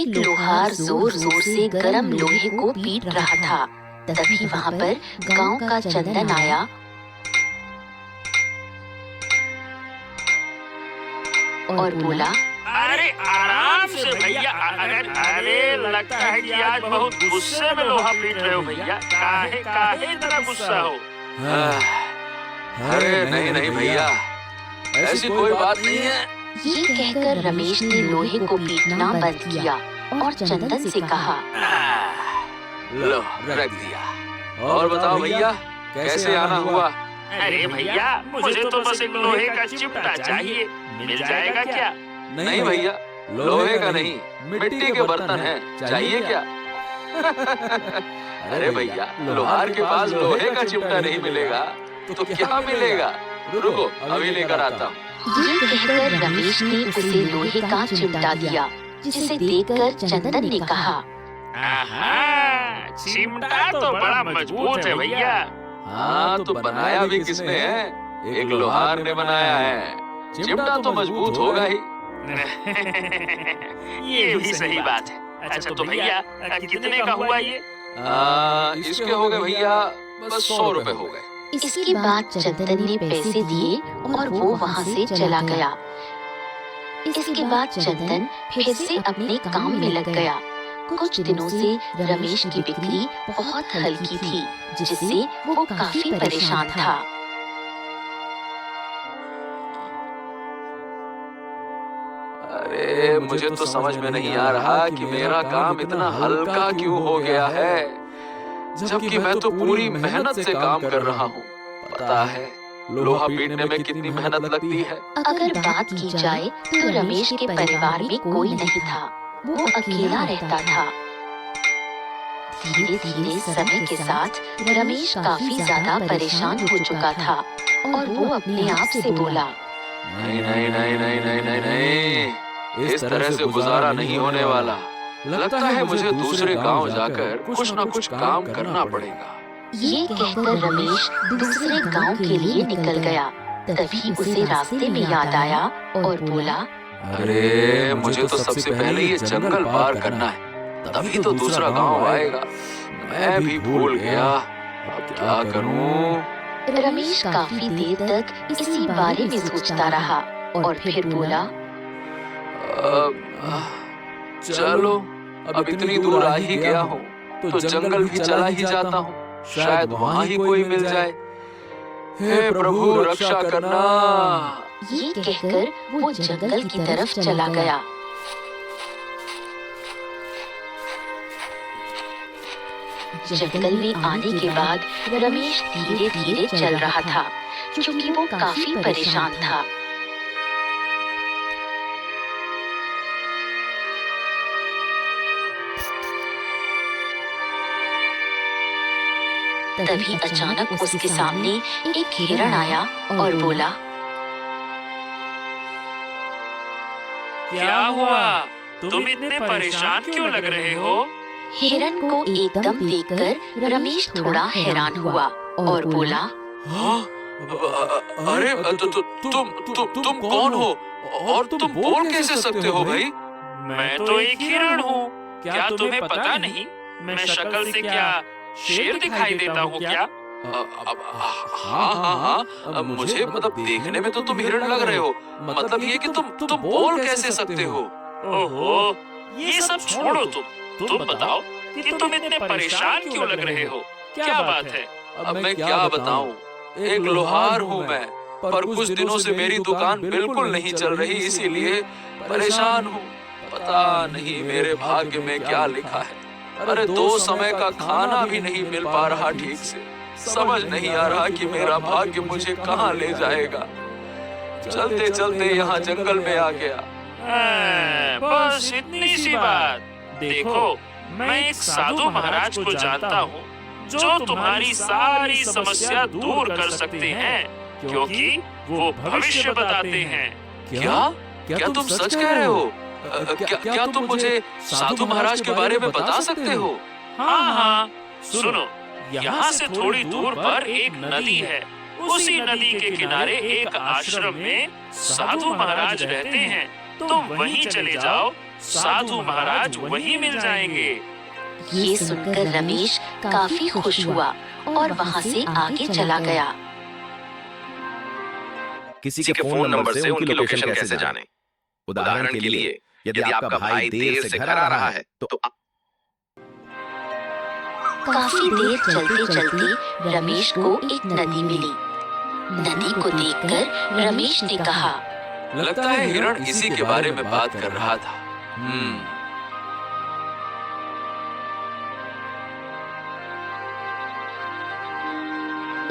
एक लोहार जोर जोर से गरम लोहे को पीट रहा था। तभी वहाँ पर गांव का चंदन आया और बोला, अरे आराम से भैया। अरे लगता है कि आज बहुत गुस्से में लोहा पीट रहे हो भैया। काहे काहे इतना गुस्सा हो? अरे नहीं नहीं भैया, ऐसी कोई बात नहीं है। ये कहकर रमेश ने लोहे को पीटना बंद किया और चंदन से कहा, लो रख दिया। और बताओ भैया, कैसे आना हुआ? अरे भैया, मुझे तो बस एक लोहे का चिमटा चाहिए, मिल जाएगा क्या? नहीं भैया, लोहे का नहीं, मिट्टी के बर्तन हैं, चाहिए क्या? अरे भैया, लोहार के पास लोहे का चिमटा नहीं मिलेगा तो क्या मिलेगा? रुको, अभी लेकर आता हूँ। ये कहकर रमेश ने उसे लोहे का चिमटा दिया, जिसे देखकर चंदन ने कहा, आहा, चिमटा तो बड़ा मजबूत है भैया। हाँ, तो बनाया भी किसने है? एक लोहार ने बनाया है। चिमटा तो मजबूत होगा ही। ये भी सही बात है। अच्छा तो भैया, कितने का हुआ ये? इसके हो गए भैया, बस 100 रुपए हो गए। इसके बाद चंदन ने पैसे दिए और वो वहाँ से चला गया। इसके बाद चंदन फिर से अपने काम में लग गया। कुछ दिनों से रमेश की बिक्री बहुत हल्की थी, जिससे वो काफी परेशान था। अरे मुझे तो समझ में नहीं आ रहा कि मेरा काम इतना हल्का क्यों हो गया है, जबकि मैं तो पूरी मेहनत से काम कर रहा हूँ। पता है लोहा पीटने में कितनी मेहनत लगती है। अगर बात की जाए तो रमेश के परिवार में कोई नहीं था, वो अकेला रहता था। धीरे धीरे समय के साथ रमेश काफी ज्यादा परेशान हो चुका था और वो अपने आप से बोला, नहीं नहीं नहीं नहीं नहीं नहीं नहीं, इस तरह से गुजारा नहीं होने वाला। लगता है मुझे दूसरे गांव जाकर कुछ न कुछ काम करना पड़ेगा। ये कहकर रमेश दूसरे गांव के लिए निकल गया। तभी उसे रास्ते में याद आया और बोला, अरे मुझे तो सबसे पहले ये जंगल पार करना है, तभी तो दूसरा गांव आएगा। मैं भी भूल गया, अब क्या करूं? रमेश काफी देर तक इसी बारे में सोचता रहा और फिर बोला, चलो अब इतनी दूर आ ही गया हूँ तो जंगल भी चला ही जाता हूँ, शायद वहाँ ही कोई मिल जाए। हे प्रभु रक्षा करना। ये कहकर वो जंगल की तरफ चला गया। जंगल में आने के बाद रमेश धीरे धीरे चल रहा था, क्योंकि वो काफी परेशान था। तभी अचानक उसके सामने एक हिरण आया और बोला, क्या हुआ? तुम इतने परेशान क्यों लग रहे हो? हिरण को एकदम देखकर रमेश थोड़ा हैरान हुआ और बोला, हाँ? अरे तुम कौन हो और तुम बोल कैसे सकते हो भाई? मैं तो एक हिरण हूँ, क्या तुम्हें पता नहीं? मैं शक्ल से क्या शेर दिखाई देता हूँ क्या? हाँ हाँ हाँ, मुझे मतलब देखने में तो तुम हिरण लग रहे हो, मतलब ये कि तुम बोल कैसे सकते हो? ओहो, ये सब छोड़ो तुम बताओ कि तुम इतने परेशान क्यों लग रहे हो? क्या बात है? अब मैं क्या बताऊं? एक लोहार हूँ मैं, पर कुछ दिनों से मेरी दुकान बिल्कुल नहीं चल रही, इसीलिए परेशान हूँ। पता नहीं मेरे भाग्य में क्या लिखा है। अरे 2 समय का खाना भी नहीं मिल पा रहा ठीक से। समझ नहीं आ रहा कि मेरा भाग्य मुझे कहाँ ले जाएगा। चलते चलते यहाँ जंगल में आ गया। बस इतनी सी बात। देखो, मैं एक साधु महाराज को जानता हूँ जो तुम्हारी सारी समस्या दूर कर सकते हैं, क्योंकि वो भविष्य बताते हैं। क्या तुम सच कह रहे हो? क्या तुम मुझे साधु महाराज के बारे में बता सकते हो? हाँ हाँ, सुनो, यहाँ से थोड़ी दूर पर एक नदी है। उसी नदी के किनारे एक आश्रम में साधु महाराज रहते हैं। तुम वहीं चले जाओ, साधु महाराज वहीं मिल जाएंगे। ये सुनकर रमेश काफी खुश हुआ और वहाँ से आगे चला गया। किसी के फोन नंबर से उनकी लोकेशन कैसे जाने? उदाहरण के लिए यदि आपका भाई देर से घर आ रहा है तो काफी देर चलते चलते रमेश को एक नदी मिली। नदी को देखकर रमेश ने कहा, लगता है हिरण इसी के बारे में बात कर रहा था।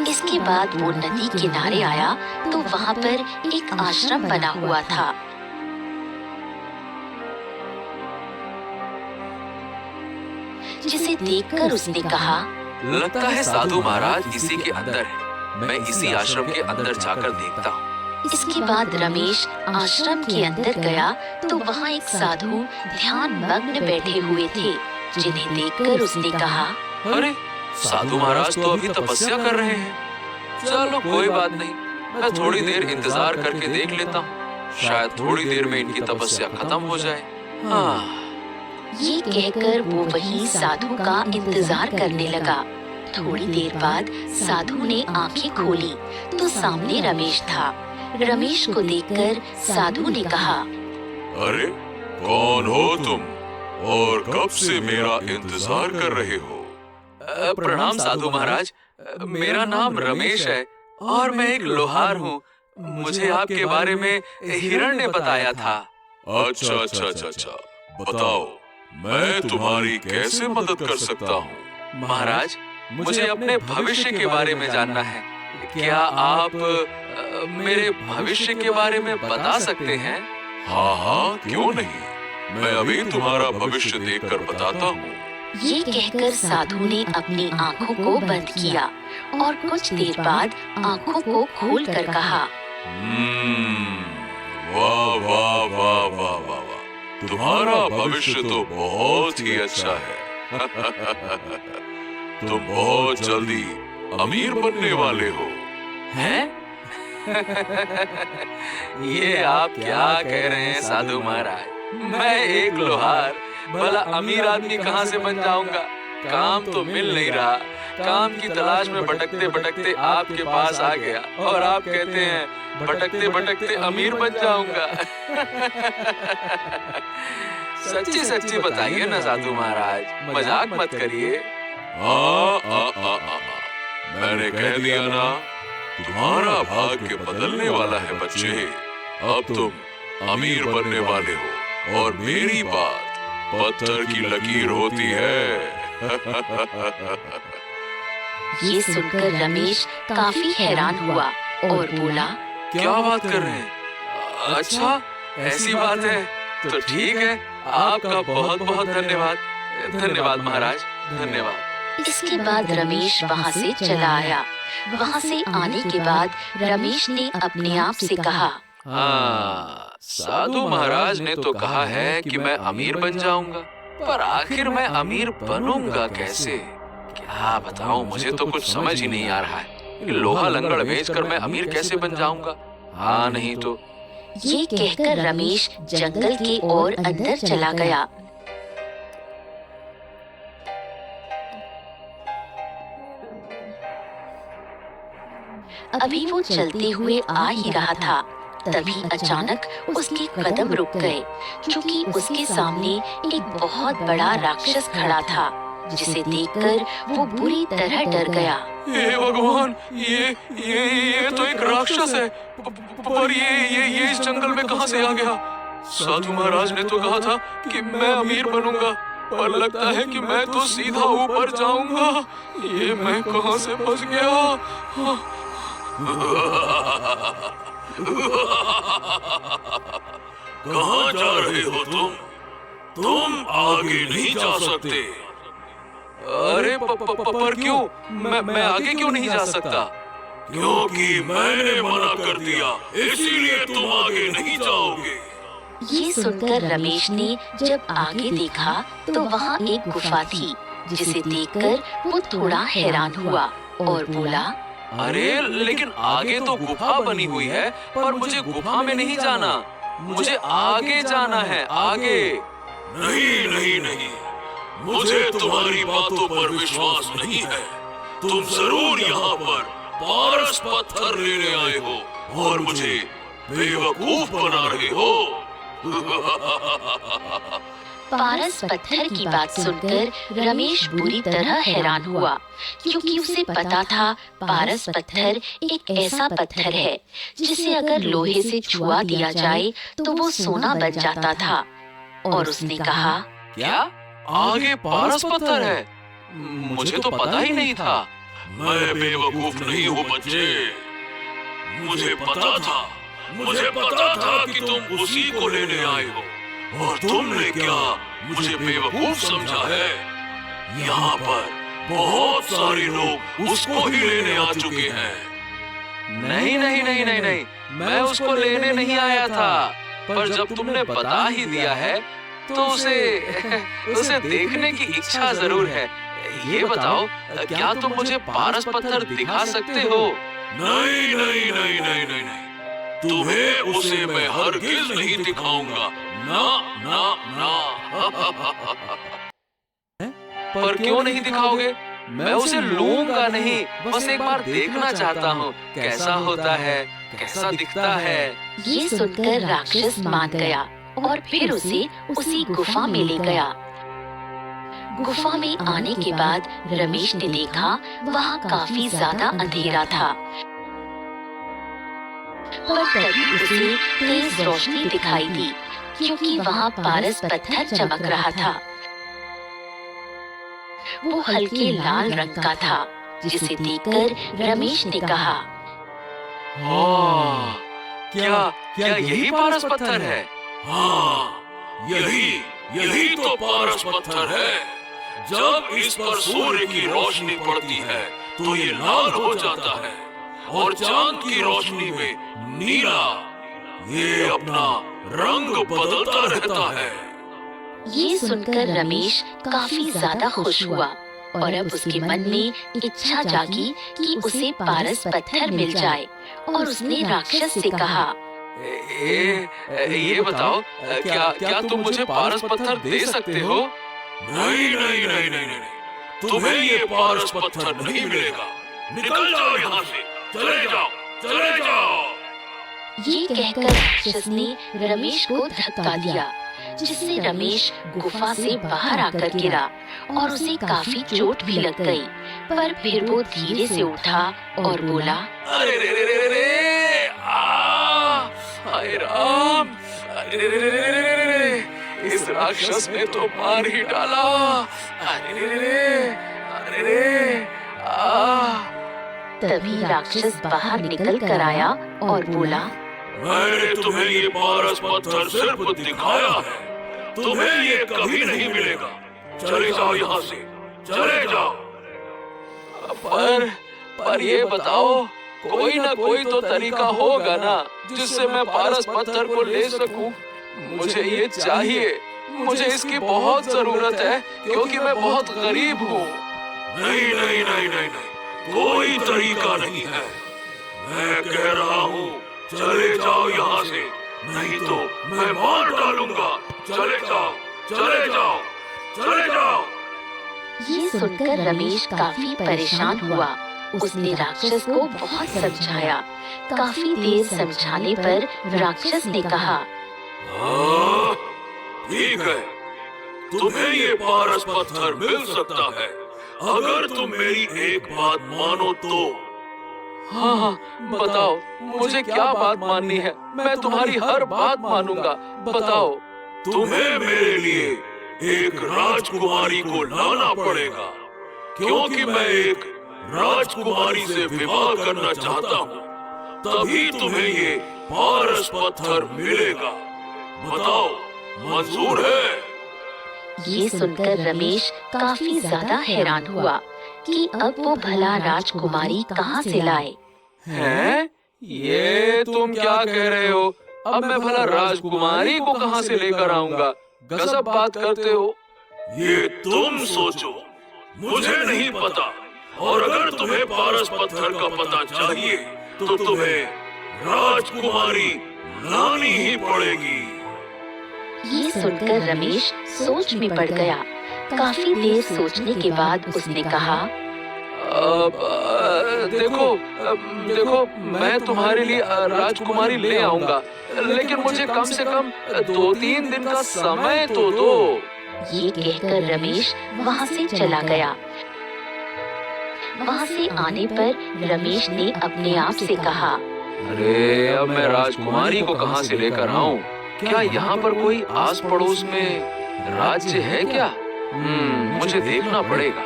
इसके बाद वो नदी किनारे आया तो वहाँ पर एक आश्रम बना हुआ था। जिसे देखकर उसने कहा, लगता है साधु महाराज इसी के अंदर है। मैं इसी आश्रम के अंदर जाकर देखता हूँ। इसके बाद रमेश आश्रम के अंदर गया तो वहाँ एक साधु ध्यान मग्न बैठे हुए थे, जिन्हें देखकर उसने कहा, अरे साधु महाराज तो अभी तपस्या कर रहे हैं। चलो कोई बात नहीं, मैं थोड़ी देर इंतजार करके देख लेता हूँ। शायद थोड़ी देर में इनकी तपस्या खत्म हो जाए। ये कहकर वो वही साधु का इंतजार करने लगा। थोड़ी देर बाद साधु ने आंखें खोली तो सामने रमेश था। रमेश को देखकर साधु ने कहा, अरे कौन हो तुम और कब से मेरा इंतजार कर रहे हो? प्रणाम साधु महाराज, मेरा नाम रमेश है और मैं एक लोहार हूँ। मुझे आपके बारे में हिरण ने बताया था। अच्छा अच्छा अच्छा अच्छा, बताओ मैं तुम्हारी कैसे मदद कर सकता हूँ? महाराज, मुझे अपने भविष्य के बारे में जानना है। क्या आप मेरे भविष्य के बारे में बता सकते हैं? हाँ हाँ, क्यों नहीं, मैं अभी तुम्हारा भविष्य देखकर बताता हूँ। ये कहकर साधु ने अपनी आंखों को बंद किया और कुछ देर बाद आंखों को खोलकर कहा, वाह वाह वाह वाह वाह वाह, तुम्हारा भविष्य तो बहुत ही अच्छा है। तुम बहुत जल्दी अमीर बनने वाले हो। हैं? ये आप क्या कह रहे हैं साधु महाराज? मैं एक लोहार भला अमीर आदमी कहाँ से बन जाऊंगा? काम तो मिल नहीं रहा। काम की तलाश में भटकते भटकते आपके पास आ गया और आप कहते हैं भटकते भटकते अमीर बन जाऊंगा। सच्ची सच्ची बताइए ना साधु महाराज, मजाक मत करिए। मैंने कह दिया ना, तुम्हारा भाग्य बदलने वाला है बच्चे। अब तुम अमीर बनने वाले हो और मेरी बात पत्थर की लकीर होती है। ये सुनकर रमेश काफी हैरान हुआ और बोला, क्या बात कर रहे हैं? अच्छा ऐसी बात है तो ठीक है, आपका बहुत बहुत धन्यवाद। धन्यवाद महाराज, धन्यवाद। इसके बाद रमेश वहाँ से चला आया। वहाँ से आने के बाद रमेश ने अपने आप से कहा, हाँ, साधु महाराज ने तो कहा है कि मैं अमीर बन जाऊंगा, पर आखिर मैं अमीर बनूंगा कैसे? क्या बताऊं, मुझे तो कुछ समझ ही नहीं आ रहा है। लोहा लंगड़ बेचकर मैं अमीर कैसे बन जाऊंगा? हाँ नहीं तो। ये कहकर रमेश जंगल के और अंदर चला गया। अभी वो चलते हुए आ ही रहा था, तभी अचानक उसके कदम रुक गए, क्योंकि उसके सामने एक बहुत बड़ा राक्षस खड़ा था, जिसे देखकर वो बुरी तरह डर गया। हे भगवान, ये तो एक राक्षस है, पर ये इस जंगल में कहाँ से आ गया? साधु महाराज ने तो कहा था कि मैं अमीर बनूंगा, पर लगता है कि मैं तो सीधा ऊपर जाऊंगा। ये मैं कहाँ से फंस गया? कहाँ जा रहे हो तुम? तुम आगे नहीं जा सकते। अरे पर क्यों? मैं आगे क्यों नहीं जा सकता? क्योंकि मैंने मना कर दिया, इसीलिए तुम आगे नहीं जाओगे। ये सुनकर रमेश ने जब आगे देखा तो वहाँ एक गुफा थी, जिसे देखकर वो थोड़ा हैरान हुआ और बोला, अरे लेकिन आगे तो गुफा बनी हुई है, पर मुझे गुफा में नहीं जाना, मुझे आगे जाना है, आगे। नहीं नहीं नहीं, मुझे तुम्हारी बातों पर विश्वास नहीं है। तुम जरूर यहाँ पर पारस पत्थर लेने आए हो और मुझे बेवकूफ बना रहे हो। पारस पत्थर की बात सुनकर रमेश बुरी तरह हैरान हुआ, क्योंकि उसे पता था पारस पत्थर एक ऐसा पत्थर है जिसे अगर लोहे से छुआ दिया जाए तो वो सोना बन जाता था। और उसने कहा, क्या आगे पारस पत्थर है? मुझे तो पता ही नहीं था। मैं बेवकूफ नहीं हूँ बच्चे, मुझे पता था कि तुम उसी को लेने आए हो, और तुमने क्या मुझे बेवकूफ समझा है? यहाँ पर बहुत सारे लोग उसको ही लेने आ चुके हैं। नहीं नहीं नहीं नहीं नहीं, मैं उसको लेने नहीं आया था, पर जब तुमने बता ही दिया है तो उसे देखने की इच्छा जरूर है। ये बताओ, क्या तुम मुझे पारस पत्थर दिखा सकते हो? नहीं नहीं नहीं नहीं नहीं नहीं, तुम्हें उसे मैं हरगिज नहीं दिखाऊंगा। ना ना ना। पर क्यों नहीं दिखाओगे? मैं उसे लूंगा नहीं, बस एक बार देखना चाहता हूँ कैसा होता है, कैसा दिखता है। ये सुनकर राक्षस मान गया और फिर उसे उसी गुफा में ले गया। गुफा में आने के बाद रमेश ने देखा वहाँ काफी ज्यादा अंधेरा था, पर तभी उसे तेज रोशनी दिखाई दी, क्योंकि वहाँ पारस पत्थर चमक रहा था। वो हल्के लाल रंग का था, जिसे देखकर रमेश ने कहा, क्या यही पारस पत्थर है? हाँ, यही तो पारस पत्थर है। जब इस पर सूर्य की रोशनी पड़ती है तो ये लाल हो जाता है, और चांद की रोशनी में नीला। ये अपना रंग बदलता रहता है। ये सुनकर रमेश काफी ज्यादा खुश हुआ और अब उसके मन में इच्छा जागी कि उसे पारस पत्थर मिल जाए। और उसने राक्षस से कहा, ये बताओ, क्या तुम मुझे पारस पत्थर दे सकते हो? नहीं नहीं नहीं नहीं नहीं, तुम्हें ये पारस पत्थर नहीं मिलेगा। निकल जाओ यहाँ से, चले जाओ, चले जाओ। ये कहकर राक्षस ने रमेश को धक्का दिया, जिससे रमेश गुफा से बाहर आकर गिरा और उसे काफी चोट भी लग गई। पर फिर वो धीरे से उठा और बोला, अरे रे रे रे रे, हाय राम, अरे रे रे रे रे रे, इस राक्षस ने तो मार ही डाला। अरे रे रे, अरे रे, तभी राक्षस बाहर निकल कर आया और बोला, मैंने तुम्हें ये पारस पत्थर सिर्फ दिखाया है, तुम्हें ये कभी नहीं मिलेगा। चले जाओ यहाँ से, चले जाओ। पर ये बताओ, कोई ना कोई तो तरीका होगा ना जिससे मैं पारस पत्थर को ले सकूं। मुझे ये चाहिए, मुझे इसकी बहुत जरूरत है, क्योंकि मैं बहुत गरीब हूँ। नहीं नहीं नहीं नहीं नहीं, कोई तरीका नहीं है। मैं कह रहा हूँ, चले जाओ यहाँ से, नहीं तो मैं मार डालूंगा। चले जाओ, चले जाओ, चले जाओ। ये सुनकर रमेश काफी परेशान हुआ। उसने राक्षस को बहुत समझाया। काफी देर समझाने पर राक्षस ने कहा, हाँ, ठीक है, तुम्हें ये पारस पत्थर मिल सकता है, अगर तुम मेरी एक बात मानो तो। हाँ, बताओ, मुझे क्या बात माननी है? मैं तुम्हारी हर बात मानूंगा, बताओ। तुम्हें मेरे लिए एक राजकुमारी को लाना पड़ेगा, क्योंकि मैं एक राजकुमारी से विवाह करना चाहता हूँ, तभी तुम्हें ये पारस पत्थर मिलेगा। बताओ, मंजूर है? ये सुनकर रमेश काफी ज्यादा हैरान हुआ कि अब वो भला राजकुमारी कहाँ से लाए। हैं? ये तुम क्या कह रहे हो? अब मैं भला राजकुमारी को कहाँ से लेकर आऊंगा? गजब बात करते हो। ये तुम सोचो, मुझे नहीं पता। और अगर तुम्हें पारस पत्थर का पता चाहिए तो तुम्हें राजकुमारी लानी ही पड़ेगी। ये सुनकर रमेश सोच में पड़ गया। काफी देर सोचने के बाद उसने कहा, देखो मैं तुम्हारे लिए राजकुमारी ले आऊंगा, लेकिन मुझे कम से कम 2-3 दिन का समय तो दो। ये कहकर रमेश वहाँ से चला गया। वहाँ से आने पर रमेश ने अपने आप से कहा, अरे अब मैं राजकुमारी को कहाँ से लेकर आऊं? क्या यहाँ पर कोई आस पड़ोस में राज्य है क्या? मुझे देखना पड़ेगा।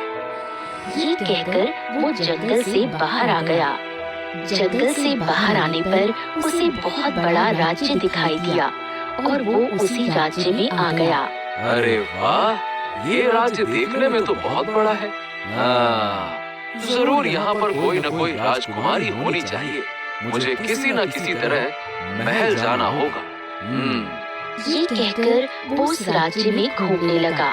ये कहकर वो जंगल से बाहर आ गया। जंगल से बाहर आने पर उसे बहुत बड़ा राज्य दिखाई दिया और वो उसी राज्य में आ गया। अरे वाह, ये राज्य देखने में तो बहुत बड़ा है। जरूर यहाँ पर कोई न कोई राजकुमारी होनी चाहिए। मुझे किसी न किसी तरह महल जाना होगा। ये कहकर वो उस राज्य में घूमने लगा।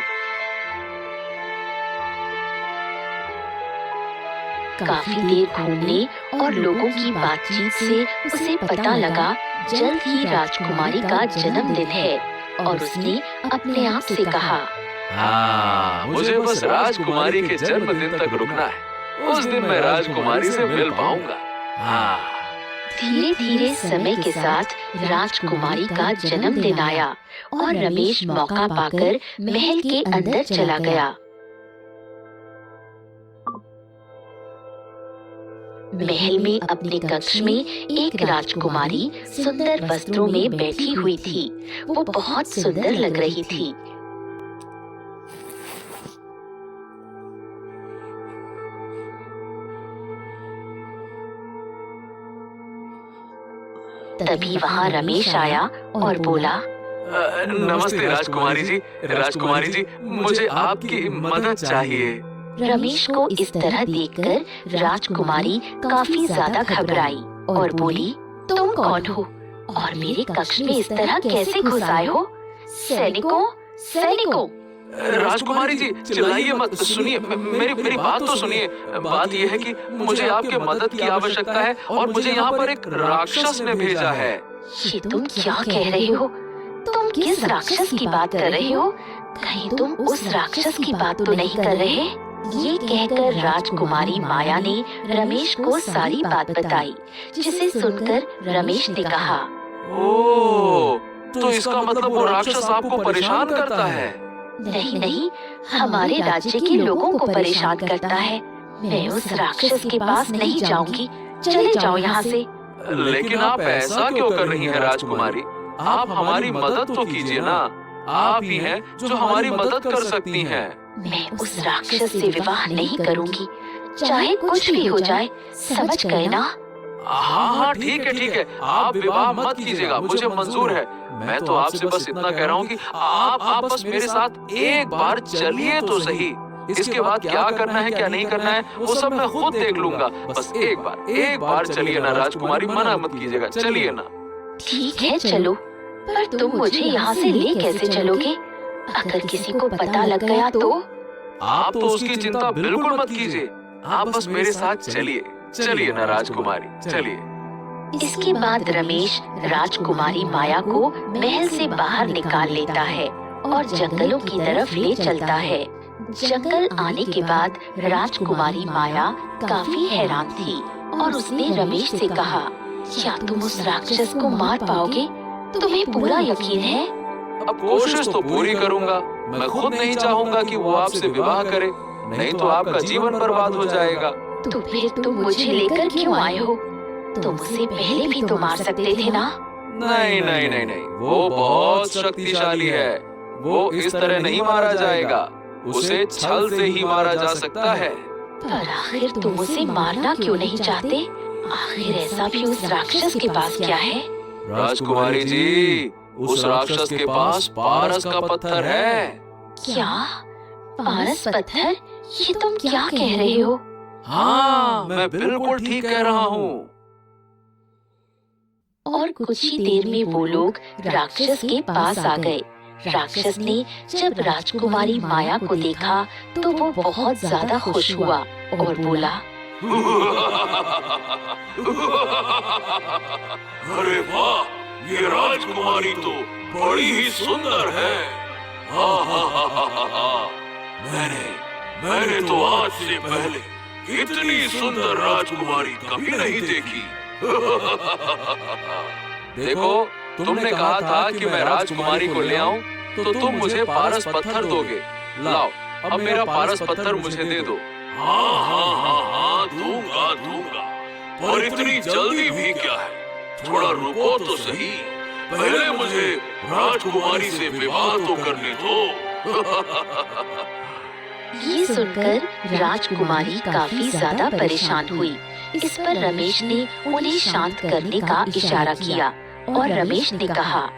काफी देर घूमने और लोगों की बातचीत से उसे पता लगा जल्द ही राजकुमारी का जन्मदिन है और उसने अपने आप से कहा, मुझे बस राजकुमारी के जन्मदिन तक रुकना है। उस दिन मैं राजकुमारी से मिल पाऊंगा। धीरे धीरे समय के साथ राजकुमारी का जन्मदिन आया और रमेश मौका पाकर महल के अंदर चला गया। महल में अपने कक्ष में एक राजकुमारी सुंदर वस्त्रों में बैठी हुई थी। वो बहुत सुंदर लग रही थी। तभी वहाँ रमेश आया और बोला, नमस्ते राजकुमारी जी। राजकुमारी जी, मुझे आपकी मदद चाहिए। रमेश को इस तरह देखकर राजकुमारी काफी ज्यादा घबराई और बोली, तुम कौन हो और मेरे कक्ष में इस तरह कैसे घुस आए हो? सैनिकों, सैनिकों! राजकुमारी जी, चिल्लाइए मत। सुनिए, मेरी बात तो सुनिए। बात यह है कि मुझे आपके मदद की आवश्यकता है और मुझे यहाँ पर एक राक्षस ने भेजा है। ये तुम क्या कह रहे हो? तुम किस राक्षस की बात कर रहे हो? कहीं तुम उस राक्षस की बात तो नहीं कर रहे? ये कहकर राजकुमारी माया ने रमेश को सारी बात बताई, जिसे सुनकर रमेश ने कहा, ओह, तो इसका मतलब वो राक्षस आपको परेशान करता है? नहीं नहीं, हमारे राज्य के लोगों को परेशान करता है। मैं उस राक्षस के पास नहीं जाऊंगी। चले जाओ यहाँ से। लेकिन आप ऐसा क्यों कर रही हैं राजकुमारी? आप हमारी मदद तो कीजिए ना। आप ही हैं जो हमारी मदद कर सकती हैं। मैं उस राक्षस से विवाह नहीं करूंगी, चाहे कुछ भी हो जाए। समझ गए ना? हाँ, ठीक है। आप विवाह मत कीजिएगा, मुझे मंजूर है। मैं तो आपसे बस इतना कह रहा हूँ कि आप बस मेरे साथ एक बार चलिए तो सही। इसके बाद क्या करना है क्या नहीं करना है वो सब मैं खुद देख लूंगा। बस एक बार चलिए ना राजकुमारी, मना मत कीजिएगा, चलिए ना। ठीक है, चलो, पर तुम मुझे यहाँ से ले कैसे चलोगे? अगर किसी को पता लग गया तो? आप तो उसकी चिंता बिल्कुल मत कीजिए। आप बस मेरे साथ चलिए ना राजकुमारी, चलिए। इसके बाद रमेश राजकुमारी माया को महल से बाहर निकाल लेता है और जंगलों की तरफ ले चलता है। जंगल आने के बाद राजकुमारी माया काफी हैरान थी और उसने रमेश से कहा, क्या तुम उस राक्षस को मार पाओगे? तुम्हें पूरा यकीन है? अब कोशिश तो पूरी करूंगा। मैं खुद नहीं चाहूंगा कि वो आपसे विवाह करे, नहीं तो आपका जीवन बर्बाद हो जाएगा। तो फिर तुम मुझे लेकर क्यों आए हो? तुम उसे पहले भी तो मार सकते थे ना? नहीं, वो बहुत शक्तिशाली है। वो इस तरह नहीं मारा जाएगा, उसे छल से ही मारा जा सकता है। पर आखिर तुम उसे मारना क्यों नहीं चाहते? आखिर ऐसा भी उस राक्षस के पास क्या है? राजकुमारी जी, उस राक्षस के पास पारस का पत्थर है। क्या? पारस पत्थर? ये तुम क्या कह रहे हो? हाँ, मैं बिल्कुल ठीक कह रहा हूँ। और कुछ ही देर में वो लोग राक्षस के पास आ गए। राक्षस ने जब राजकुमारी माया को देखा तो वो बहुत ज्यादा खुश हुआ और बोला, अरे वाह, ये राजकुमारी तो बड़ी ही सुंदर है। मैंने तो आज से पहले इतनी सुंदर राजकुमारी कभी नहीं देखी। देखो, तुमने कहा था कि मैं राजकुमारी को ले आऊं तो तुम मुझे पारस पत्थर दोगे। लाओ, अब मेरा पारस पत्थर मुझे दे दो। हाँ, दूंगा। पर इतनी जल्दी भी क्या है? थोड़ा रुको तो सही। पहले मुझे राजकुमारी से विवाह तो करने दो। ये सुनकर राजकुमारी काफी ज्यादा परेशान हुई। इस पर रमेश ने उन्हें शांत करने का इशारा किया और रमेश ने कहा,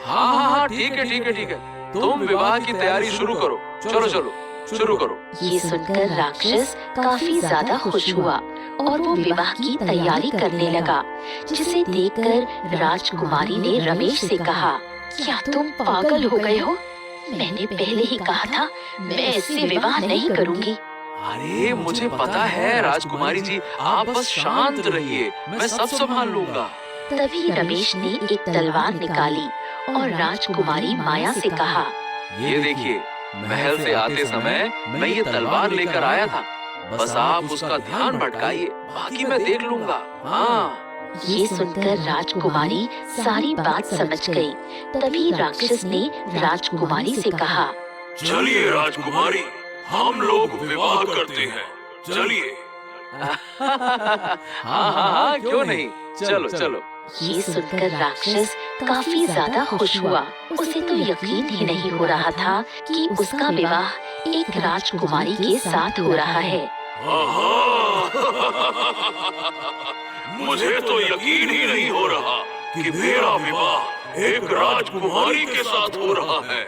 हाँ, ठीक है। तुम विवाह की तैयारी शुरू करो। चलो, शुरू करो। ये सुनकर राक्षस काफी ज्यादा खुश हुआ और वो विवाह की तैयारी करने लगा, जिसे देखकर राजकुमारी ने रमेश से कहा, क्या तुम पागल हो गए हो? मैंने पहले ही कहा था मैं इससे विवाह नहीं करूंगी। अरे मुझे पता है राजकुमारी जी, आप बस शांत रहिए, मैं सब संभाल लूंगा। तभी रमेश ने एक तलवार निकाली और राजकुमारी माया से कहा, ये देखिए, महल से आते समय मैं ये तलवार लेकर आया था। बस आप उसका ध्यान भटकाइए, बाकी मैं देख लूंगा। हाँ। ये सुनकर राजकुमारी सारी बात समझ गई। तभी राक्षस ने राजकुमारी से कहा, चलिए राजकुमारी, हम लोग विवाह करते हैं। चलिए। हाँ, क्यों नहीं, चलो। ये सुनकर राक्षस काफी ज्यादा खुश हुआ। उसे तो यकीन ही नहीं हो रहा था कि उसका विवाह एक राजकुमारी के साथ हो रहा है। मुझे तो यकीन ही नहीं हो रहा कि मेरा विवाह एक राजकुमारी के साथ हो रहा है।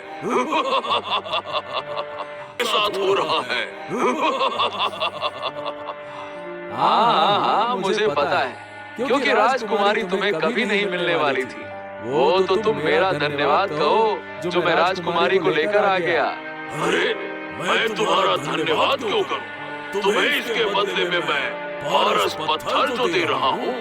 हाँ, मुझे पता है, क्योंकि राजकुमारी तुम्हें कभी नहीं मिलने वाली थी। वो तो तुम मेरा धन्यवाद कहो जो मैं राजकुमारी को लेकर आ गया। अरे, मैं तुम्हारा धन्यवाद क्यों करूं? तुम्हें इसके बदले में मैं पारस पत्थर जो दे रहा हूँ।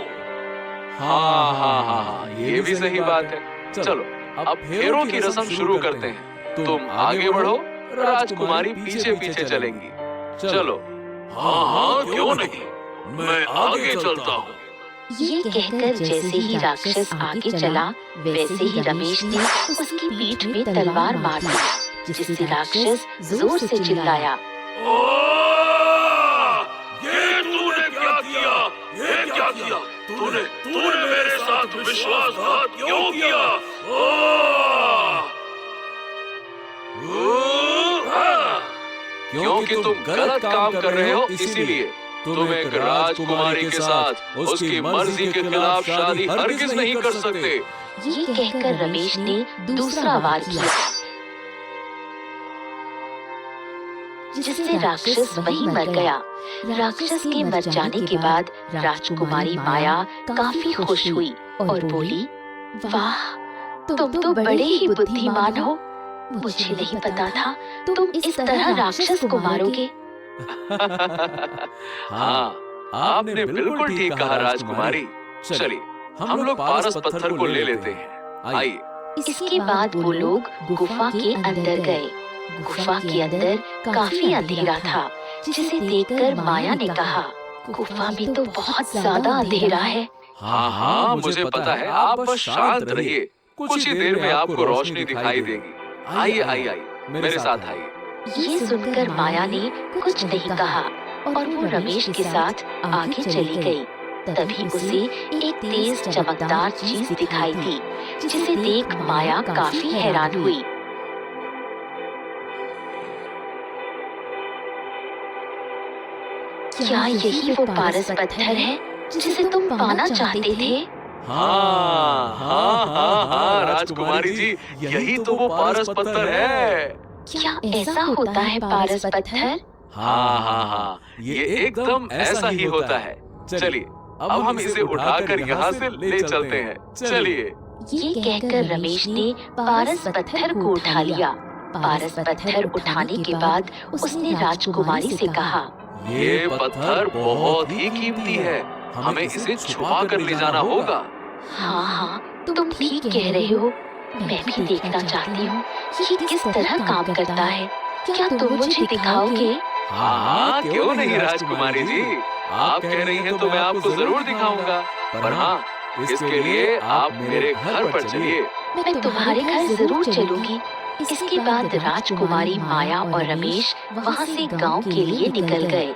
हाँ, ये भी सही बात है। चलो, अब फेरों की रस्म शुरू करते हैं। तुम आगे बढ़ो, राजकुमारी पीछे चलेंगी। चलो। हाँ, क्यों नहीं, मैं आगे चलता हूँ। ये कहकर जैसे ही राक्षस आगे चला, वैसे ही रमेश ने उसकी पीठ में तलवार मार दी, जिससे राक्षस जोर से चिल्लाया, ये तूने क्या किया? तूने मेरे साथ विश्वासघात क्यों किया? क्योंकि तुम गलत काम कर रहे हो, इसीलिए तुम एक राजकुमारी के साथ उसकी मर्जी के खिलाफ शादी हरगिज नहीं कर सकते। ये कहकर रमेश ने दूसरा वार किया, जिससे राक्षस वहीं मर गया। राक्षस के मर जाने के बाद राजकुमारी माया काफी खुश हुई और बोली, वाह, तुम तो बड़े ही बुद्धिमान हो। मुझे नहीं पता था तुम इस तरह राक्षस को मारोगे। हाँ, आपने बिल्कुल ठीक कहा राजकुमारी। चलिए, हम लोग पारस पत्थर को ले लेते हैं। आइए। इसके बाद वो लोग गुफा के अंदर गए। गुफा के अंदर काफी अंधेरा था, जिसे देखकर माया ने कहा, गुफा में तो बहुत ज्यादा अंधेरा है। हाँ, मुझे पता है, आप बस शांत रहिए, कुछ ही देर में आपको रोशनी दिखाई देगी। आइए, मेरे साथ आइए। ये सुनकर माया ने कुछ नहीं कहा और वो रमेश के साथ आगे चली गई। तभी उसे एक तेज चमकदार चीज दिखाई दी, जिसे देख माया काफी हैरान हुई। क्या यही वो पारस पत्थर है जिसे तुम पाना चाहते थे? हाँ, राजकुमारी जी, यही तो वो पारस पत्थर है। क्या ऐसा होता है पारस पत्थर? हाँ, ये एकदम ऐसा ही होता है। चलिए, अब हम इसे उठाकर यहाँ से ले चलते हैं। चलिए। ये कहकर रमेश ने पारस पत्थर को उठा लिया। पारस पत्थर उठाने के बाद उसने राजकुमारी से कहा, ये पत्थर बहुत ही कीमती है, हमें इसे छुपा कर ले जाना होगा। हाँ, तुम ठीक कह रहे हो। मैं भी देखना चाहती हूँ ये किस तरह काम करता है। क्या तुम मुझे दिखाओगे? हाँ, क्यों नहीं राजकुमारी जी, आप कह रही हैं तो मैं आपको जरूर दिखाऊंगा। पर हाँ, इसके लिए आप मेरे घर पर चलिए। मैं तुम्हारे घर जरूर चलूंगी। इसके बाद राजकुमारी माया और रमेश वहाँ से गांव के लिए निकल गए।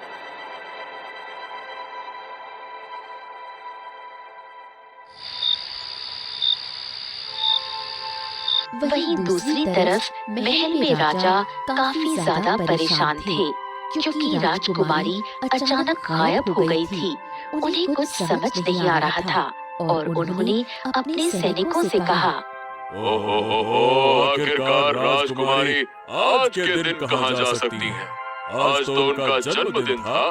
वहीं दूसरी तरफ महल में राजा काफी ज्यादा परेशान थे, क्योंकि राजकुमारी अचानक गायब हो गई थी। उन्हें कुछ समझ नहीं आ रहा था और उन्होंने अपने सैनिकों से कहा, ओहो, आखिरकार राजकुमारी आज के दिन कहाँ जा सकती हैं? आज तो उनका जन्मदिन था।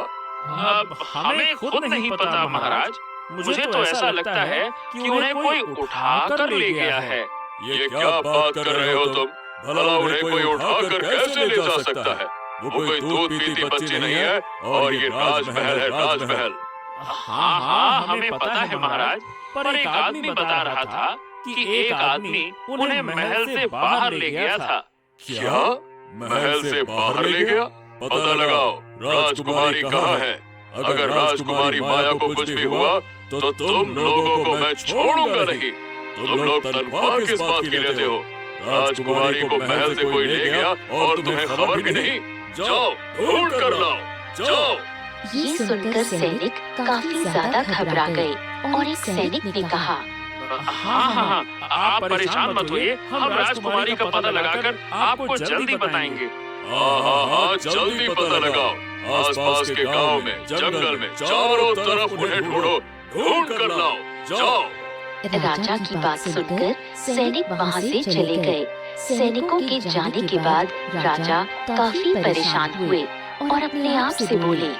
अब हमें खुद नहीं पता महाराज। मुझे तो ऐसा लगता है कि उन्हें कोई उठा कर ले गया है। ये क्या बात कर रहे हो तुम? भला उन्हें कोई उठाकर कैसे ले जा सकता है? वो कोई दूध पीती बच्ची नहीं है और ये राजमहल है, राजमहल। हाँ हाँ, हमें पता है महाराज, पर एक आदमी बता रहा था कि एक आदमी उन्हें महल से बाहर ले गया था। क्या? महल से बाहर ले गया? पता लगाओ, राजकुमारी कहाँ है? अगर राजकुमारी माया को कुछ भी हुआ तो तुम लोगों को मैं छोड़ूंगा नहीं। तुम लोग तनख्वाह किस बात की लेते हो? राजकुमारी को महल से कोई ले गया और तुम्हें खबर भी नहीं? जाओ ढूंढ कर लाओ, जाओ। ये सुनकर सैनिक काफी ज्यादा घबरा गए और एक सैनिक ने कहा, हाँ हाँ, आप परेशान मत होइए, हम राजकुमारी का पता लगाकर आपको जल्दी बताएंगे। हाँ, जल्दी पता लगाओ। आसपास के गांव में, जंगल में, चारों तरफ उन्हें ढूंढो, ढूंढ कर लाओ, जाओ। राजा की बात सुनकर सैनिक वहाँ से चले गए। सैनिकों के जाने के बाद राजा काफी परेशान हुए और अपने आप से बोले,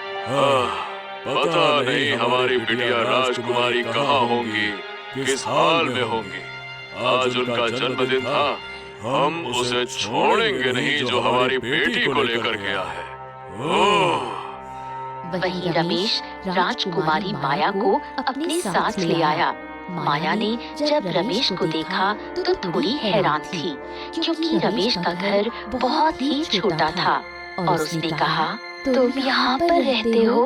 पता नहीं हमारी बिटिया राजकुमारी कहाँ होंगी, किस हाल में होंगी। आज उनका जन्मदिन था, हम उसे छोड़ेंगे नहीं जो हमारी बेटी को लेकर गया है। वहीं रमेश राजकुमारी माया को अपने साथ ले आया। माया ने जब रमेश को देखा तो थोड़ी हैरान थी, क्योंकि रमेश का घर बहुत ही छोटा था और उसने कहा, तुम यहाँ पर रहते हो?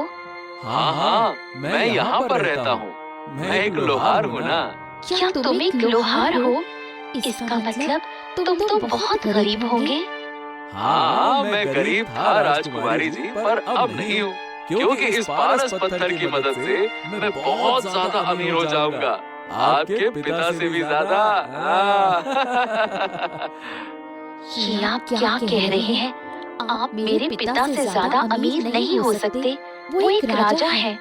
हाँ हाँ, मैं यहाँ पर रहता हूँ। मैं एक लोहार हूँ ना। क्या तुम एक लोहार हो? इसका मतलब तुम तो बहुत गरीब होंगे। हाँ, मैं गरीब था राजकुमारी जी, पर अब नहीं हूँ, क्योंकि इस पारस पत्थर की मदद से मैं बहुत ज्यादा अमीर हो जाऊंगा, आपके पिता से भी ज्यादा। ये आप क्या कह रहे हैं? आप मेरे पिता से ज्यादा अमीर नहीं हो सकते। वो एक राजा है।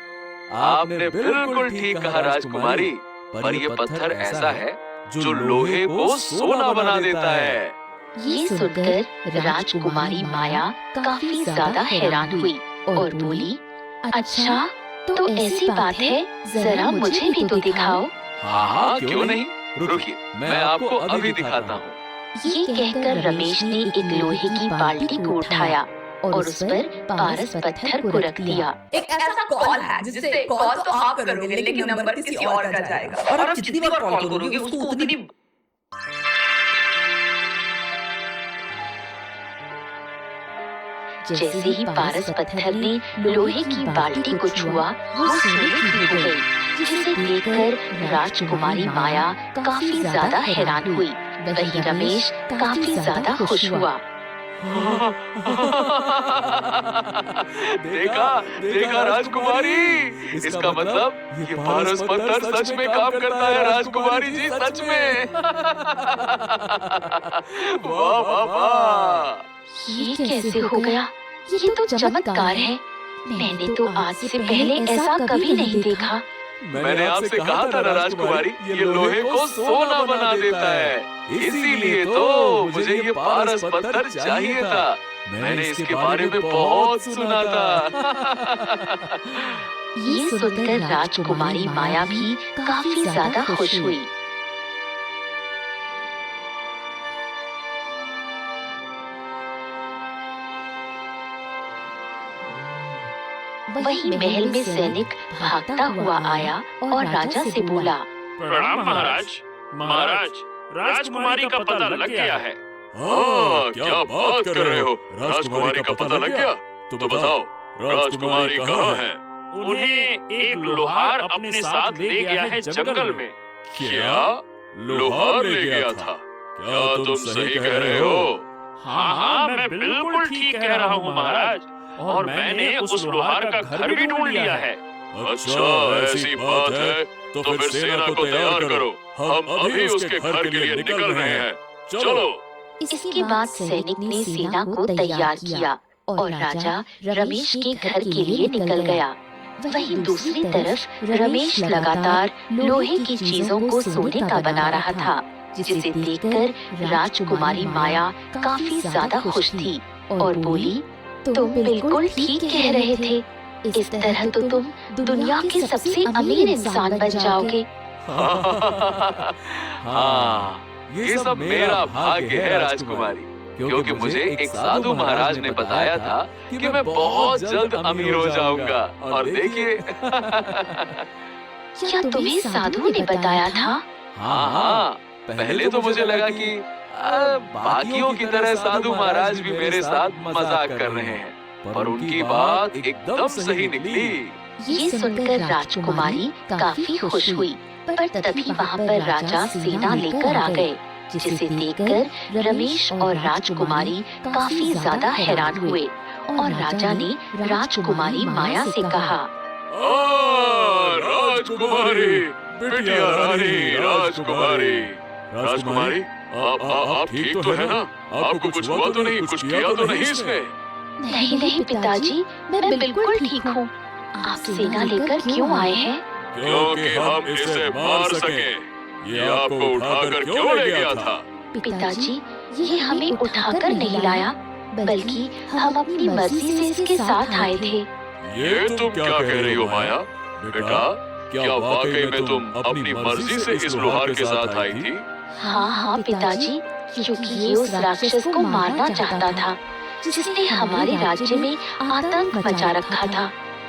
आपने बिल्कुल ठीक कहा राजकुमारी, पर ये पत्थर ऐसा है जो लोहे को सोना बना देता है। ये सुनकर राजकुमारी माया काफी ज्यादा हैरान हुई और बोली, अच्छा तो ऐसी बात है, जरा मुझे भी तो दिखाओ। हाँ, क्यों नहीं, रुकिए, मैं आपको अभी दिखाता हूँ। ये कहकर रमेश ने एक लोहे की बाल्टी को उठाया और उस पर पारस पत्थर को रख दिया। एक ऐसा कॉल है जिससे कॉल तो आप करोगे लेकिन नंबर किसी और का जाएगा, और आप जितनी बार कॉल करोगे उसको उतनी। जैसे ही पारस पत्थर ने लोहे की बाल्टी को छुआ, वो सोने की हो गई, जिसे देखकर राजकुमारी माया काफी ज्यादा हैरान हुई। वहीं रमेश काफी ज्यादा खुश हुआ। देखा देखा राजकुमारी, इसका मतलब ये पारस पत्थर सच में काम करता है राजकुमारी जी, सच में। वाह वाह वाह। ये कैसे हो गया? ये तो चमत्कार है। मैंने तो आज से पहले ऐसा कभी नहीं देखा। मैंने आपसे कहा था ना राजकुमारी, ये लोहे को सोना बना देता है, इसीलिए तो मुझे ये पारस पत्थर चाहिए था। मैंने इसके बारे में बहुत सुना था। ये सुनकर राजकुमारी माया भी काफी ज्यादा खुश हुई। वहीं महल में सैनिक भागता हुआ आया और राजा से बोला, प्रणाम महाराज। महाराज, राजकुमारी का पता लग गया है। हाँ, क्या बात कर रहे हो? राजकुमारी का पता लग गया? तो बताओ, राजकुमारी कहाँ है? उन्हें एक लोहार अपने साथ ले गया है जंगल में। क्या? लोहार ले गया था? क्या तुम सही कह रहे हो? हाँ, मैं बिल्कुल ठीक कह रहा हूँ महाराज, और मैंने उस लोहार का घर भी ढूंढ लिया है। अच्छा, ऐसी बात है तो फिर सेना को तैयार करो। हम अभी उसके घर के लिए निकल रहे हैं। चलो। इसके बाद सैनिक ने सेना को तैयार किया और राजा रमेश के घर के लिए निकल गया। वहीं दूसरी तरफ रमेश लगातार लोहे की चीजों को सोने का बना रहा था, जिसे देखकर राजकुमारी माया काफी ज्यादा खुश थी और बोली, तुम बिल्कुल ठीक कह रहे थे। इस तरह तो तुम दुनिया के सबसे अमीर इंसान बन जाओगे। हाँ, ये सब मेरा भाग्य है राजकुमारी, क्योंकि मुझे एक साधु महाराज ने बताया था कि मैं बहुत जल्द अमीर हो जाऊंगा। और देखिए। क्या तुम्हें साधु ने बताया था? हाँ, पहले तो मुझे लगा कि बाकियों की तरह साधु महाराज भी मेरे साथ मजाक कर रहे हैं, पर उनकी बात एकदम सही निकली। ये सुनकर राजकुमारी काफी खुश हुई, पर तभी वहाँ पर राजा सेना लेकर आ गए, जिसे देखकर रमेश और राजकुमारी काफी ज्यादा हैरान हुए और राजा ने राजकुमारी माया से कहा, राजकुमारी, बिटिया रानी राजकुमारी। राजकुमारी, आप ठीक तो है ना? आपको कुछ हुआ तो नहीं? कुछ किया तो नहीं इसने? नहीं नहीं पिताजी, मैं बिल्कुल ठीक हूँ। आप सेना लेकर क्यों आए हैं? क्योंकि हम इसे मार सके। ये आपको उठाकर क्यों ले गया था? पिताजी, ये हमें उठाकर नहीं लाया, बल्कि हम अपनी मर्जी से इसके साथ आए थे। ये तुम क्या कह रही हो माया? बेटा, क्या वाकई में तुम अपनी मर्जी से इस लोहार के साथ आई थी? हाँ हाँ पिताजी, क्योंकि ये उस राक्षस को मारना चाहता था, जिसने हमारे राज्य में आतंक मचा रखा था।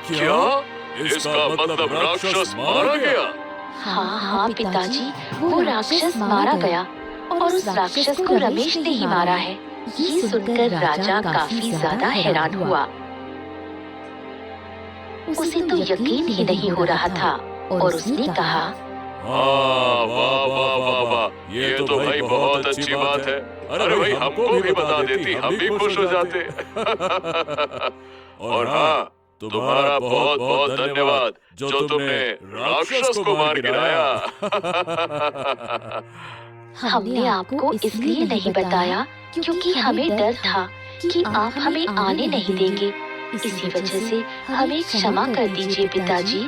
क्या? इसका मतलब राक्षस मारा गया? हाँ हाँ पिताजी, वो राक्षस मारा गया और उस राक्षस को रमेश ने ही मारा है। ये सुनकर राजा काफी ज्यादा हैरान हुआ। उसे तो यकीन ही नहीं हो रहा था और उसने कहा, वाह वाह वाह वाह वाह, ये तो भाई बहुत अच्छी बात है। अरे भाई, हमको भी बता देती, हम भी खुश हो जाते। और हाँ, तुम्हारा बहुत बहुत धन्यवाद जो तुमने राक्षस को मार गिराया। हमने आपको इसलिए नहीं बताया क्योंकि हमें डर था कि आप हमें आने नहीं देंगे। इसी वजह से हमें क्षमा कर दीजिए पिताजी।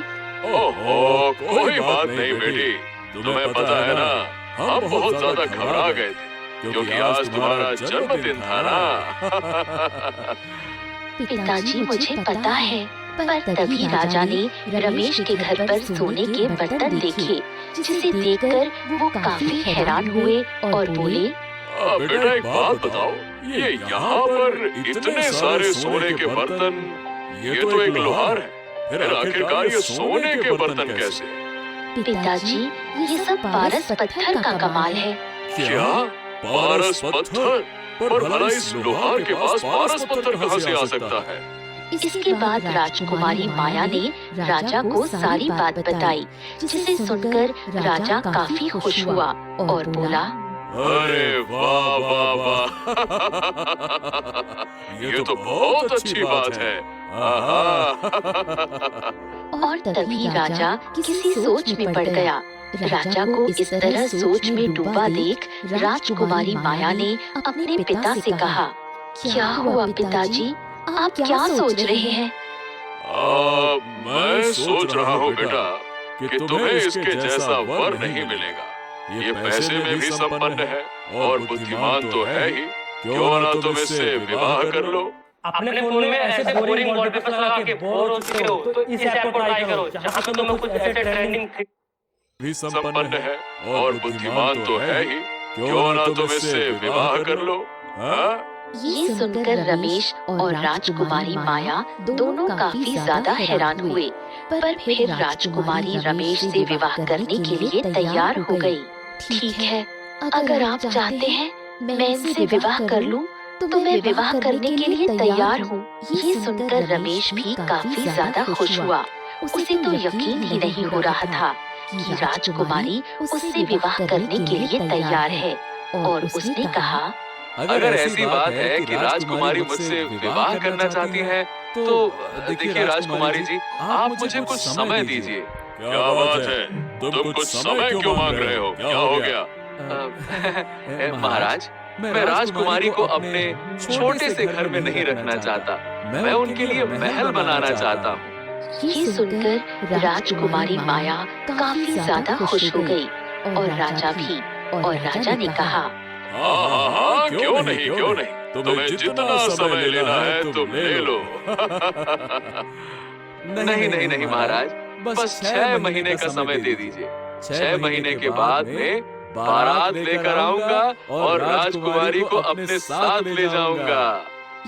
ओहो, कोई बात नहीं बेटी, तुम्हें पता है ना, हम बहुत ज्यादा घबरा गए थे क्योंकि आज तुम्हारा जन्मदिन था ना। पिताजी, मुझे पता है, पर तभी राजा ने रमेश के घर पर सोने के बर्तन देखे, जिसे देखकर वो काफी हैरान हुए और बोले, बेटा एक बात बताओ, ये यहाँ पर इतने सारे सोने के बर्तन, ये तो एक लोहार है, फिर आखिरकार ये सोने के बर्तन कैसे? पिताजी, ये सब पारस पत्थर का कमाल है। क्या? पारस पत्थर? पर भला इस लोहार के पास पारस पत्थर कहाँ से आ सकता है? इसके बाद राजकुमारी माया ने राजा को सारी बात बताई, जिसे सुनकर राजा काफी खुश हुआ और बोला, अरे वाह वाह वाह, ये तो बहुत अच्छी बात है। और तभी राजा किसी सोच में पड़ गया। राजा को इस तरह सोच में डूबा देख राजकुमारी माया ने अपने पिता से कहा, क्या हुआ पिताजी, आप क्या सोच रहे हैं? मैं सोच रहा हूँ बेटा कि तुम्हें इसके जैसा वर नहीं मिलेगा। ये पैसे में भी संपन्न है और बुद्धिमान तो है ही, क्यों ना तुम इससे विवाह कर लो। अपने फोन में ऐसे बोरिंग वॉलपेपर्स लगा के बोर होते हो तो इस ऐप को ट्राई करो, जहाँ पे तुम्हें कुछ ऐसे ट्रेंडिंग भी संपन्न है और बुद्धिमान तो है ही, क्यों ना तुम इससे विवाह कर लो। ये सुनकर रमेश और राजकुमारी माया दोनों काफी ज्यादा हैरान हुए, पर फिर राजकुमारी रमेश से विवाह करने के लिए तैयार हो गई। ठीक है, अगर आप चाहते हैं मैं इनसे विवाह कर लूं, तो मैं विवाह करने के लिए तैयार हूँ। ये सुनकर रमेश भी काफी ज्यादा खुश हुआ। उसे तो यकीन ही नहीं हो रहा था कि राजकुमारी उससे विवाह करने के लिए तैयार है। और उसने कहा, अगर ऐसी बात है कि राजकुमारी मुझसे विवाह करना चाहती है, तो देखिए राजकुमारी जी, आप मुझे कुछ समय दीजिए। क्या बात है? तुम कुछ समय क्यों मांग रहे हो? क्या हो गया? महाराज, मैं राजकुमारी को अपने छोटे से घर में नहीं रखना चाहता। मैं उनके लिए महल बनाना चाहता हूँ। ये सुनकर राजकुमारी माया काफी ज्यादा खुश हो गई और राजा भी। और राजा ने कहा, हाँ, क्यों नहीं। तुम्हें जितना समय लेना है तुम ले लो। नहीं महाराज, बस 6 महीने का समय दे दीजिए। 6 महीने के बाद मैं बारात लेकर आऊंगा और राजकुमारी को अपने साथ ले जाऊंगा।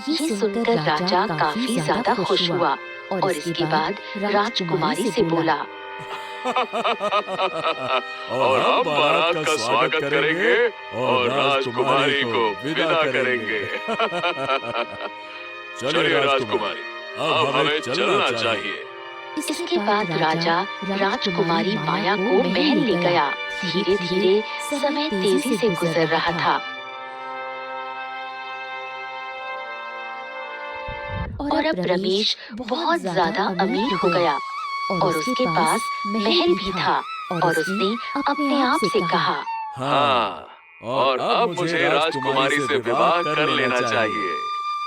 ये सुनकर राजा काफी ज्यादा खुश हुआ और इसके बाद राजकुमारी से बोला, और हम बारात का स्वागत करेंगे और राजकुमारी को विदा करेंगे। चलिए राजकुमारी, अब हमें चलना चाहिए। इसके बाद राजा राजकुमारी माया को महल ले गया। धीरे धीरे समय तेजी से गुजर रहा था और अब रमेश बहुत ज्यादा अमीर हो गया और उसके पास महल भी था। और उसने अपने आप से कहा, हाँ, और अब मुझे राजकुमारी से विवाह कर लेना चाहिए।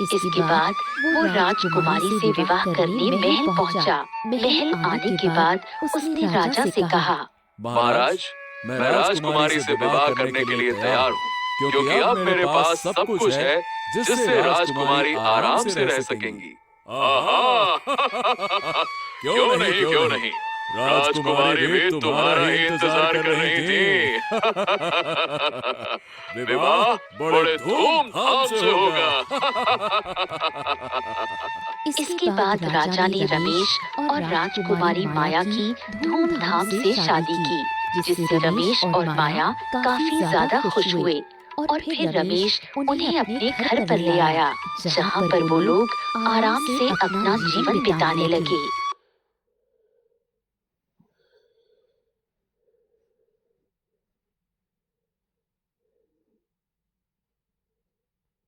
इसके बाद वो राजकुमारी से विवाह करने महल पहुंचा। महल आने के बाद उसने राजा से कहा, महाराज, मैं राजकुमारी से विवाह करने के लिए तैयार हूँ, क्योंकि अब मेरे पास सब कुछ है जिससे राजकुमारी आराम से रह सकेंगी। क्यों नहीं, राजकुमारी भी तुम्हारा ही इंतजार कर रही थी। विवाह बड़े धूमधाम से होगा। इसके बाद राजा ने रमेश और राजकुमारी माया की धूमधाम से शादी की, जिससे रमेश और माया काफी ज्यादा खुश हुए। और फिर रमेश उन्हें अपने घर पर ले आया, जहाँ पर वो लोग आराम से अपना जीवन बिताने लगे।